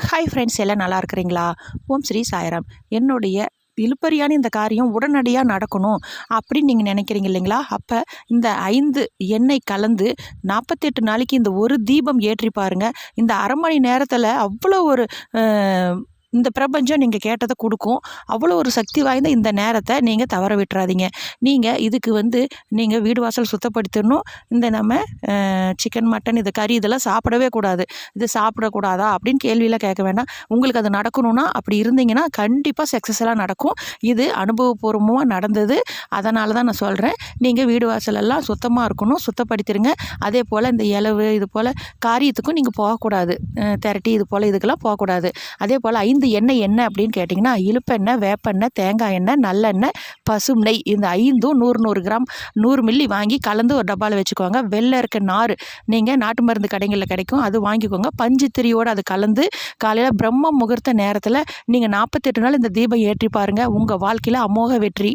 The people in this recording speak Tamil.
ஹாய் ஃப்ரெண்ட்ஸ், எல்லாம் நல்லா இருக்கிறீங்களா? ஓம் ஸ்ரீ சாய்ராம். என்னுடைய இழுபறியான இந்த காரியம் உடனடியாக நடக்கணும் அப்படின்னு நீங்கள் நினைக்கிறீங்க இல்லைங்களா? அப்போ இந்த 5 எண்ணெய் கலந்து 48 நாளைக்கு இந்த ஒரு தீபம் ஏற்றி பாருங்கள். இந்த அரை மணி நேரத்தில் அவ்வளோ ஒரு இந்த பிரபஞ்சம் நீங்கள் கேட்டதை கொடுக்கும். அவ்வளோ ஒரு சக்தி வாய்ந்த இந்த நேரத்தை நீங்கள் தவற விட்டுறாதீங்க. நீங்கள் இதுக்கு நீங்கள் வீடு வாசல் சுத்தப்படுத்திடணும். இந்த நம்ம சிக்கன், மட்டன், இது கறி இதெல்லாம் சாப்பிடவே கூடாது. இது சாப்பிடக்கூடாதா அப்படின்னு கேள்வியெலாம் கேட்க வேண்டாம். உங்களுக்கு அது நடக்கணும்னா அப்படி இருந்தீங்கன்னா கண்டிப்பாக சக்ஸஸ்ஃபுல்லாக நடக்கும். இது அனுபவபூர்வமாக நடந்தது. அதனால தான் நான் சொல்கிறேன். நீங்கள் வீடு வாசலெல்லாம் சுத்தமாக இருக்கணும், சுத்தப்படுத்திடுங்க. அதே போல் இந்த இலவு இது போல் காரியத்துக்கும் நீங்கள் போகக்கூடாது. திரட்டி இது போல் இதுக்கெல்லாம் போகக்கூடாது. அதே போல் 5 எண்ணெய் என்ன அப்படின்னு கேட்டிங்கன்னா, இழுப்பெண்ணெய், வேப்பெண்ணெய், தேங்காய் எண்ணெய், நல்லெண்ணெய், பசும் நெய். இந்த 5ம் 100 கிராம் 100 மில்லி வாங்கி கலந்து ஒரு டப்பாவில் வச்சுக்கோங்க. வெள்ளை இருக்க நார் நீங்கள் நாட்டு மருந்து கடைகளில் கிடைக்கும், அது வாங்கிக்கோங்க. பஞ்சுத்திரியோடு அது கலந்து காலையில் பிரம்ம முகூர்த்த நேரத்தில் நீங்கள் 48 நாள் இந்த தீபம் ஏற்றி பாருங்கள். உங்கள் வாழ்க்கையில் அமோக வெற்றி.